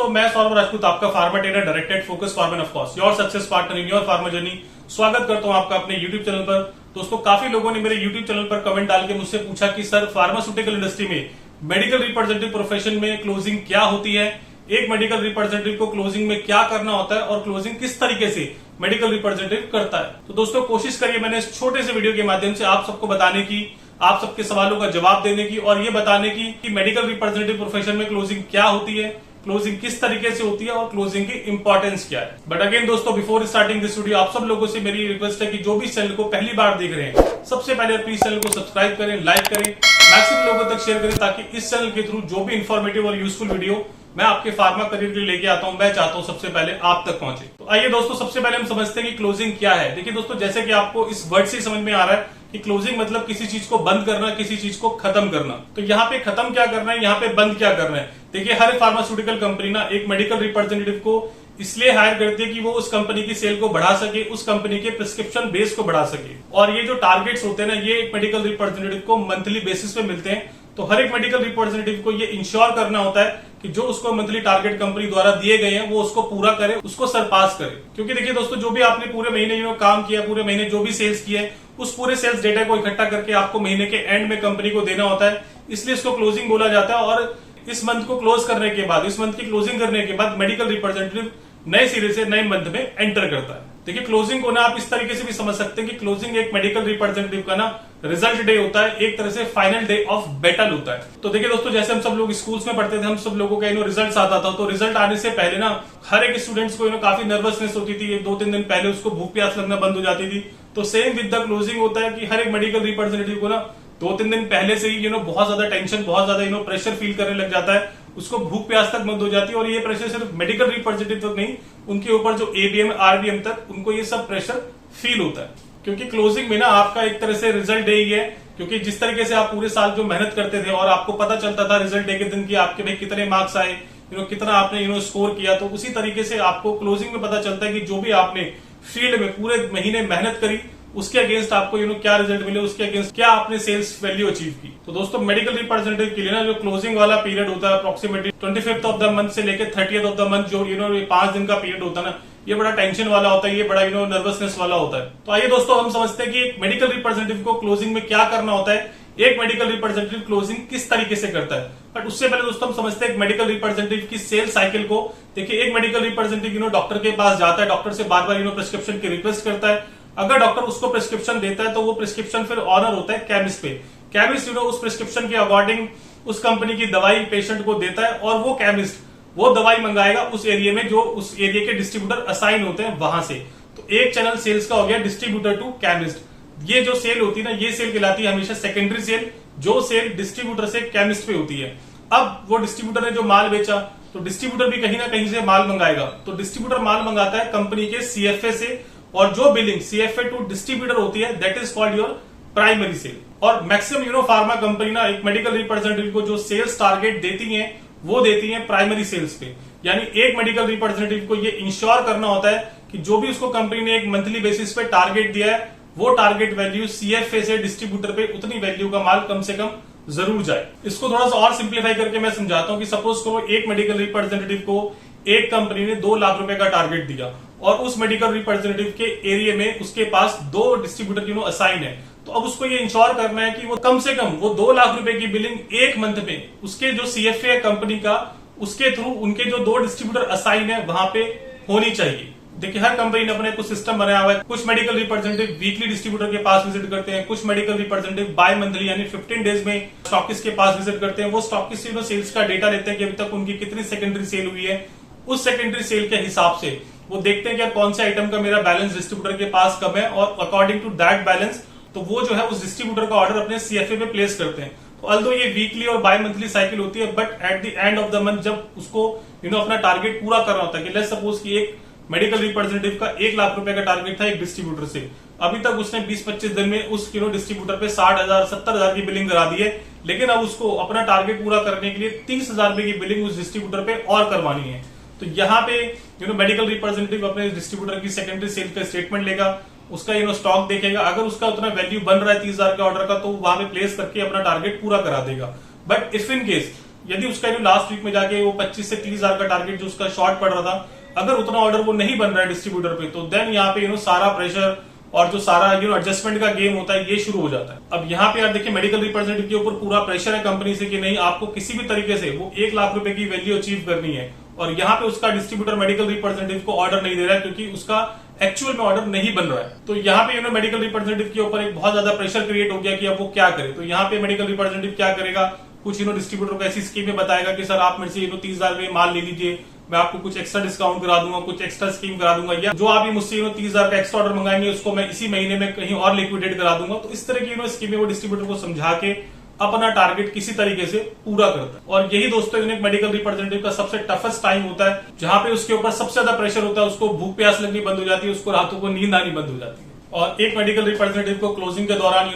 दोस्तों, मैं सौरभ राजपूत, आपका pharma trainer, directed focus farmer of course, your success partner in your pharma journey. स्वागत करता हूं आपका अपने यूट्यूब चैनल पर। दोस्तों, काफी लोगों ने मेरे यूट्यूब चैनल पर कमेंट डाल के मुझसे पूछा कि सर, फार्मास्यूटिकल इंडस्ट्री में मेडिकल रिप्रेजेंटेटिव प्रोफेशन में क्लोजिंग क्या होती है, एक मेडिकल रिप्रेजेंटेटिव को क्लोजिंग में क्या करना होता है और क्लोजिंग किस तरीके से मेडिकल रिप्रेजेंटेटिव करता है। तो दोस्तों, कोशिश करिए मैंने इस छोटे से वीडियो के माध्यम से आप सबको बताने की, आप सबके सवालों का जवाब देने की और ये बताने की कि मेडिकल रिप्रेजेंटेटिव प्रोफेशन में क्लोजिंग क्या होती है, क्लोजिंग किस तरीके से होती है और क्लोजिंग की इंपॉर्टेंस क्या है। बट अगेन दोस्तों, बिफोर स्टार्टिंग दिस वीडियो, आप सब लोगों से मेरी रिक्वेस्ट है कि जो भी चैनल को पहली बार देख रहे हैं, सबसे पहले प्लीज चैनल को सब्सक्राइब करें, लाइक करें, मैक्सिमम लोगों तक शेयर करें, ताकि इस चैनल के थ्रू जो भी इंफॉर्मेटिव और यूजफुल वीडियो मैं आपके फार्मा करियर के लिए लेके आता हूं, मैं चाहता हूं सबसे पहले आप तक पहुंचे। तो आइए दोस्तों, सबसे पहले हम समझते हैं कि क्लोजिंग क्या है। देखिए दोस्तों, जैसे कि आपको इस वर्ड से समझ में आ रहा है कि क्लोजिंग मतलब किसी चीज को बंद करना, किसी चीज को खत्म करना। तो यहाँ पे खत्म क्या करना है, यहाँ पे बंद क्या करना है। देखिए, हर फार्मास्यूटिकल कंपनी ना एक मेडिकल रिप्रेजेंटेटिव को इसलिए हायर करती है कि वो उस कंपनी की सेल को बढ़ा सके, उस कंपनी के प्रिस्क्रिप्शन बेस को बढ़ा सके। और ये जो टारगेट्स होते हैं ना, ये एक मेडिकल रिप्रेजेंटेटिव को मंथली बेसिस पे मिलते हैं। तो हर एक मेडिकल रिप्रेजेंटेटिव को ये इंश्योर करना होता है कि जो उसको मंथली टारगेट कंपनी द्वारा दिए गए हैं वो उसको पूरा करे, उसको सरपास करे। क्योंकि देखिए दोस्तों, जो भी आपने पूरे महीने काम किया, पूरे महीने जो भी सेल्स किया है, उस पूरे सेल्स डेटा को इकट्ठा करके आपको महीने के एंड में कंपनी को देना होता है। इसलिए इसको क्लोजिंग बोला जाता है। और इस मंथ को क्लोज करने के बाद, इस मंथ की क्लोजिंग करने के बाद मेडिकल रिप्रेजेंटेटिव नए सिरे से नए मंथ में एंटर करता है। देखिए, क्लोजिंग को ना आप इस तरीके से भी समझ सकते हैं कि क्लोजिंग एक मेडिकल रिप्रेजेंटेटिव का ना रिजल्ट डे होता है, एक तरह से फाइनल डे ऑफ बैटल होता है। तो देखिए दोस्तों, जैसे हम सब लोग स्कूल्स में पढ़ते थे, हम सब लोगों का रिजल्ट आता था। तो रिजल्ट आने से पहले ना हर एक स्टूडेंट्स को काफी नर्वसनेस होती थी। 2-3 दिन पहले उसको भूख प्यास लगना बंद हो जाती थी। तो सेम विद द क्लोजिंग होता है कि हर एक मेडिकल रिप्रेजेंटेटिव को ना 2-3 दिन पहले से ही बहुत ज्यादा टेंशन, बहुत ज्यादा प्रेशर फील करने लग जाता है। उसको भूख प्यास तक बंद हो जाती है। और ये प्रेशर सिर्फ मेडिकल रिप्रेजेंटेटिव तक नहीं, उनके ऊपर जो एबीएम, आरबीएम तक, उनको ये सब प्रेशर फील होता है। क्योंकि क्लोजिंग में ना आपका एक तरह से रिजल्ट डे ही है। क्योंकि जिस तरीके से आप पूरे साल जो मेहनत करते थे और आपको पता चलता था रिजल्ट डे के दिन की आपके भाई कितने मार्क्स आए, कितना आपने स्कोर किया, तो उसी तरीके से आपको क्लोजिंग में पता चलता है कि जो भी आपने फील्ड में पूरे महीने मेहनत करी, उसके अगेंस्ट आपको क्या रिजल्ट मिले, उसके अगेंस्ट क्या आपने सेल्स वैल्यू अचीव की। तो दोस्तों, मेडिकल रिप्रेजेंटेटिव के लिए ना जो क्लोजिंग वाला पीरियड होता है, approximately 25th of the month से लेकर 30th ऑफ द मंथ, जो 5 दिन का पीरियड होता है ना, ये बड़ा टेंशन वाला होता है, ये बड़ा नर्वसनेस वाला होता है। तो आइए दोस्तों, हम समझते हैं कि एक मेडिकल रिप्रेजेंटेटिव को क्लोजिंग में क्या करना होता है, एक मेडिकल रिप्रेजेंटेटिव क्लोजिंग किस तरीके से करता है। बट उससे पहले दोस्तों, हम समझते हैं एक मेडिकल रिप्रेजेंटेटिव की सेल साइकिल को। देखिए, एक मेडिकल रिप्रेजेंटेटिव डॉक्टर के पास जाता है, डॉक्टर से बार बार प्रिस्क्रिप्शन की रिक्वेस्ट करता है। अगर डॉक्टर उसको प्रिस्क्रिप्शन देता है तो वो प्रिस्क्रिप्शन फिर ऑनर होता है केमिस्ट पे। केमिस्ट उस प्रिस्क्रिप्शन के अकॉर्डिंग उस कंपनी की दवाई पेशेंट को देता है और वो केमिस्ट वो दवाई मंगाएगा उस एरिया में, जो उस एरिया के डिस्ट्रीब्यूटर असाइन होते हैं वहां से। तो एक चैनल सेल्स का हो गया डिस्ट्रीब्यूटर टू केमिस्ट। ये जो सेल होती है ना, ये सेल कहलाती है हमेशा सेकेंडरी सेल, जो सेल डिस्ट्रीब्यूटर से केमिस्ट पे होती है। अब वो डिस्ट्रीब्यूटर ने जो माल बेचा, तो डिस्ट्रीब्यूटर भी कहीं ना कहीं से माल मंगाएगा। तो डिस्ट्रीब्यूटर माल मंगाता है कंपनी के सीएफए से, और जो बिलिंग सीएफए टू डिस्ट्रीब्यूटर होती है, that is called your primary sale. और मैक्सिमम फार्मा कंपनी ना एक मेडिकल रिप्रेजेंटेटिव को जो सेल्स टारगेट देती है, वो देती है प्राइमरी सेल्स पे। यानी एक मेडिकल रिप्रेजेंटेटिव को ये इंश्योर करना होता है कि जो भी उसको कंपनी ने एक मंथली बेसिस पे टारगेट दिया है, वो टारगेट वैल्यू सीएफए से डिस्ट्रीब्यूटर पे उतनी वैल्यू का माल कम से कम जरूर जाए। इसको थोड़ा सा और सिंप्लीफाई करके मैं समझाता हूं कि सपोज करो एक मेडिकल रिप्रेजेंटेटिव को एक कंपनी ने 2 लाख रुपए का टारगेट दिया और उस मेडिकल रिप्रेजेंटेटिव के एरिया में उसके पास 2 डिस्ट्रीब्यूटर असाइन है। तो अब उसको ये इंश्योर करना है कि वो कम से कम वो 2 लाख रुपए की बिलिंग एक मंथ में उसके जो सीएफए है कंपनी का, उसके थ्रू उनके जो 2 डिस्ट्रीब्यूटर असाइन है वहां पे होनी चाहिए। देखिए, हर कंपनी ने अपने कुछ सिस्टम बनाया हुआ है। कुछ मेडिकल रिप्रेजेंटेटिव वीकली डिस्ट्रीब्यूटर के पास विजिट करते हैं, कुछ मेडिकल रिप्रेजेंटेटिव बाय मंथली यानी 15 डेज में स्टॉकिस्ट के पास विजिट करते हैं। वो स्टॉकिस्ट से सेल्स का डेटा लेते हैं कि अभी तक उनकी कितनी सेकेंडरी सेल हुई है। उस सेकेंडरी सेल के हिसाब से वो देखते हैं कि कौन से आइटम का मेरा बैलेंस डिस्ट्रीब्यूटर के पास कम है, और अकॉर्डिंग टू दैट बैलेंस तो वो जो है उस डिस्ट्रीब्यूटर का ऑर्डर अपने सीएफए पे प्लेस करते हैं। तो अल्दो ये वीकली और बाय मंथली साइकिल होती है, but at the end of the month जब उसको अपना टारगेट पूरा करना होता है, कि लेट्स सपोज कि एक मेडिकल रिप्रेजेंटेटिव का 1 लाख रुपए का टारगेट था एक डिस्ट्रीब्यूटर से, अभी तक उसने 20-25 दिन में उस डिस्ट्रीब्यूटर पे 60,000-70,000 की बिलिंग करा दी है। लेकिन अब उसको अपना टारगेट पूरा करने के लिए 30,000 रुपए की बिलिंग उस डिस्ट्रीब्यूटर पे और करवानी है। तो यहाँ पे मेडिकल रिप्रेजेंटेटिव अपने डिस्ट्रीब्यूटर की सेकेंडरी सेल का स्टेटमेंट लेगा, उसका स्टॉक देखेगा। अगर उसका उतना वैल्यू बन रहा है 30,000 के ऑर्डर का, तो वहां पे प्लेस करके अपना टारगेट पूरा करा देगा। बट इफ इन केस यदि उसका लास्ट वीक में जाके वो 25 से 30,000 का टारगेट जो उसका शॉर्ट पड़ रहा था, अगर उतना ऑर्डर वो नहीं बन रहा है डिस्ट्रीब्यूटर पे, तो देन यहाँ पे सारा प्रेशर और जो सारा एडजस्टमेंट का गेम होता है ये शुरू हो जाता है। अब यहाँ पे यार देखिए मेडिकल रिप्रेजेंटेटिव के ऊपर पूरा प्रेशर है कंपनी से कि नहीं, आपको किसी भी तरीके से वो 1 लाख रुपए की वैल्यू अचीव करनी है, और यहाँ पे उसका डिस्ट्रीब्यूटर मेडिकल रिप्रेजेंटेटिव को ऑर्डर नहीं दे रहा है क्योंकि उसका एक्चुअल में ऑर्डर नहीं बन रहा है। तो यहाँ पे मेडिकल रिप्रेजेंटेटिव के ऊपर एक बहुत ज्यादा प्रेशर क्रिएट हो गया कि अब वो क्या करे। तो यहाँ पे मेडिकल रिप्रेजेंटेटिव क्या करेगा, कुछ डिस्ट्रीब्यूटर को ऐसी स्कीमें बताएगा कि सर आप मेरे से 30,000 रुपए माल ले लीजिए, मैं आपको कुछ एक्स्ट्रा डिस्काउंट करा दूंगा, कुछ एक्स्ट्रा स्कीम करा दूंगा, या जो आप मुझसे 30,000 का एक्स्ट्रा ऑर्डर मंगाएंगे उसको मैं इसी महीने में कहीं और लिक्विडेट करा दूंगा। तो इस तरह की स्कीमें वो डिस्ट्रीब्यूटर को समझा के अपना टारगेट किसी तरीके से पूरा करता है। और यही दोस्तों एक मेडिकल रिप्रेजेंटेटिव का सबसे टफेस्ट टाइम होता है, जहां पे उसके ऊपर सबसे ज्यादा प्रेशर होता है, उसको भूख प्यास लगनी बंद हो जाती है, उसको रातों को नींद आनी बंद हो जाती है। और एक मेडिकल रिप्रेजेंटेटिव को क्लोजिंग के दौरान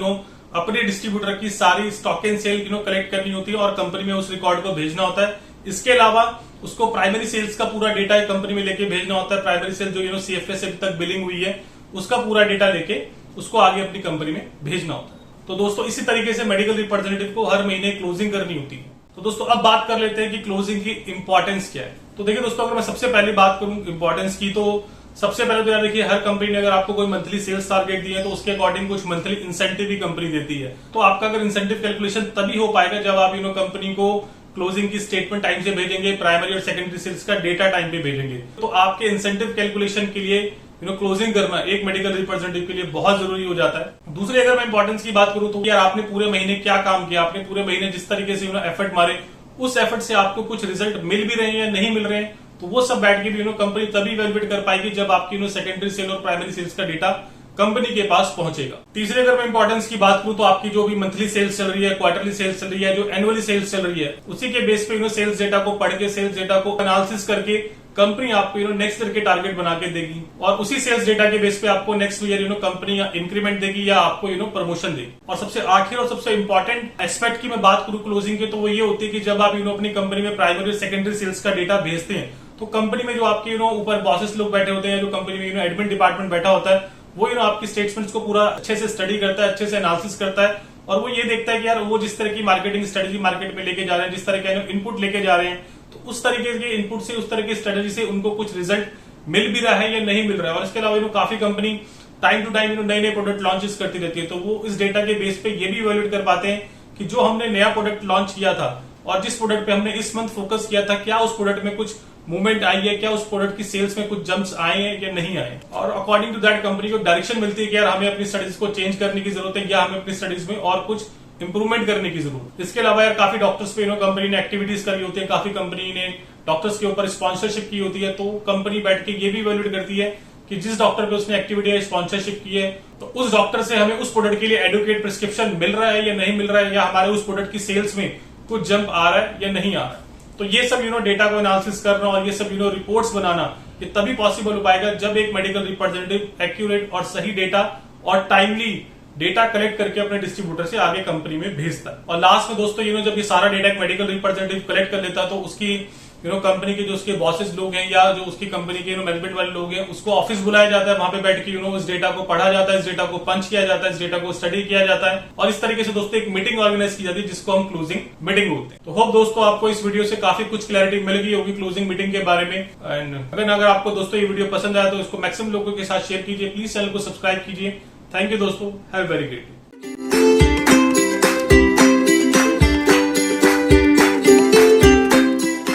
अपने डिस्ट्रीब्यूटर की सारी स्टॉक एंड सेल कलेक्ट करनी होती है और कंपनी में उस रिकॉर्ड को भेजना होता है। इसके अलावा उसको प्राइमरी सेल्स का पूरा डेटा कंपनी में लेके भेजना होता है। प्राइमरी सेल जो सीएफए से अभी तक बिलिंग हुई है उसका पूरा डेटा लेके उसको आगे अपनी कंपनी में भेजना होता है। तो दोस्तों इसी तरीके से मेडिकल रिप्रेजेंटेटिव को हर महीने क्लोजिंग करनी होती है। तो दोस्तों अब बात कर लेते हैं कि क्लोजिंग की इंपॉर्टेंस क्या है। तो देखिए दोस्तों, अगर मैं सबसे पहले बात करूं इंपॉर्टेंस की, तो सबसे पहले तो यार देखिए हर कंपनी ने अगर आपको कोई मंथली सेल्स टारगेट दिए तो उसके अकॉर्डिंग कुछ मंथली इंसेंटिव भी कंपनी देती है। तो आपका अगर इंसेंटिव कैलकुलेशन तभी हो पाएगा जब आप कंपनी को क्लोजिंग की स्टेटमेंट टाइम से भेजेंगे, प्राइमरी और सेकेंडरी सेल्स का डेटा टाइम पे भेजेंगे। तो आपके इंसेंटिव कैलकुलेशन के लिए क्लोजिंग करना एक मेडिकल रिप्रेजेंटेटिव के लिए बहुत जरूरी हो जाता है। दूसरी अगर मैं इंपॉर्टेंस की बात करूं तो यार आपने पूरे महीने क्या काम किया, आपने पूरे महीने जिस तरीके से एफर्ट मारे, उस एफर्ट से आपको कुछ रिजल्ट मिल भी रहे हैं या नहीं मिल रहे हैं, तो वो सब बैठ के भी कंपनी तभी इवैल्यूएट कर पाएगी जब आपकी सेकेंडरी सेल और प्राइमरी सेल्स का डेटा कंपनी के पास पहुंचेगा। तीसरे अगर मैं इंपॉर्टेंस की बात करूं तो आपकी जो भी मंथली सेल्स चल रही है, क्वार्टरली सेल्स चल रही है, जो एनुअली सेल्स चल रही है, उसी के बेस पे सेल्स डेटा को पढ़ के, सेल्स डेटा को एनालिसिस करके कंपनी आपको नेक्स्ट ईयर के टारगेट बना के देगी, और उसी सेल्स डेटा के बेस पे आपको नेक्स्ट ईयर कंपनी या इंक्रीमेंट देगी या आपको प्रमोशन देगी। और सबसे आखिर और सबसे इंपॉर्टेंट एस्पेक्ट की मैं बात करूं क्लोजिंग के, तो वो ये होती है कि जब आप अपनी कंपनी में प्राइमरी और सेकेंडरी सेल्स का डेटा भेजते हैं तो कंपनी में जो आपके ऊपर बॉसेस लोग बैठे होते हैं, जो कंपनी में एडमिन डिपार्टमेंट बैठा होता है, वो आपकी स्टेटमेंट्स को पूरा अच्छे से स्टडी करता है, अच्छे से एनालिसिस करता है, और वो ये देखता है कि यार वो जिस तरह की मार्केटिंग स्ट्रेटेजी मार्केट में लेके जा रहे हैं, जिस तरह के इनपुट लेके जा रहे हैं, तो उस तरीके के इनपुट से, उस तरह की स्ट्रेटेजी से उनको कुछ रिजल्ट मिल भी रहा है या नहीं मिल रहा है। और इसके अलावा काफी कंपनी टाइम टू टाइम नए नए प्रोडक्ट लॉन्चेस करती रहती है, तो वो इस डेटा के बेस पे ये भी इवैल्यूएट कर पाते हैं कि जो हमने नया प्रोडक्ट लॉन्च किया था और जिस प्रोडक्ट पे हमने इस मंथ फोकस किया था, क्या उस प्रोडक्ट में कुछ मूवमेंट आई है, क्या उस प्रोडक्ट की सेल्स में कुछ जंप्स आए हैं या नहीं आए। और अकॉर्डिंग टू दैट कंपनी को डायरेक्शन मिलती है कि यार हमें अपनी स्टडीज को चेंज करने की जरूरत है या हमें अपनी स्टडीज में और कुछ इंप्रूवमेंट करने की जरूरत है। इसके अलावा यार काफी डॉक्टर्स पे कंपनी ने एक्टिविटीज करी होती है, काफी कंपनी ने डॉक्टर्स के ऊपर स्पॉन्सरशिप की होती है, तो कंपनी बैठ के ये भी इवैल्यूएट करती है कि जिस डॉक्टर पे उसने एक्टिविटी या स्पॉन्सरशिप की है, तो उस डॉक्टर से हमें उस प्रोडक्ट के लिए एडुकेट प्रिस्क्रिप्शन मिल रहा है या नहीं मिल रहा है, या हमारे उस प्रोडक्ट की सेल्स में कुछ जंप आ रहा है या नहीं आ रहा है। तो ये सब डेटा को एनालिसिस करना और ये सब रिपोर्ट्स बनाना, ये तभी पॉसिबल हो पाएगा जब एक मेडिकल रिप्रेजेंटेटिव एक्यूरेट और सही डेटा और टाइमली डेटा कलेक्ट करके अपने डिस्ट्रीब्यूटर से आगे कंपनी में भेजता है। और लास्ट में दोस्तों जब ये सारा डेटा एक मेडिकल रिप्रेजेंटेटिव कलेक्ट कर लेता है, तो उसकी कंपनी के जो उसके बॉसेस लोग हैं या जो उसकी कंपनी के मैनेजमेंट वाले लोग हैं, उसको ऑफिस बुलाया जाता है, वहां पे बैठ के इस डेटा को पढ़ा जाता है, इस डेटा को पंच किया जाता है, इस डेटा को स्टडी किया जाता है, और इस तरीके से दोस्तों एक मीटिंग ऑर्गेनाइज की जाती है जिसको हम क्लोजिंग मीटिंग बोलते हैं। तो होप दोस्तों आपको इस वीडियो से काफी कुछ क्लैरिटी मिल गई होगी क्लोजिंग मीटिंग के बारे में। एंड अगर आपको दोस्तों ये वीडियो पसंद आया तो इसको मैक्सिमम लोगों के साथ शेयर कीजिए, प्लीज चैनल को सब्सक्राइब कीजिए। थैंक यू दोस्तों, हैव वेरी ग्रेट।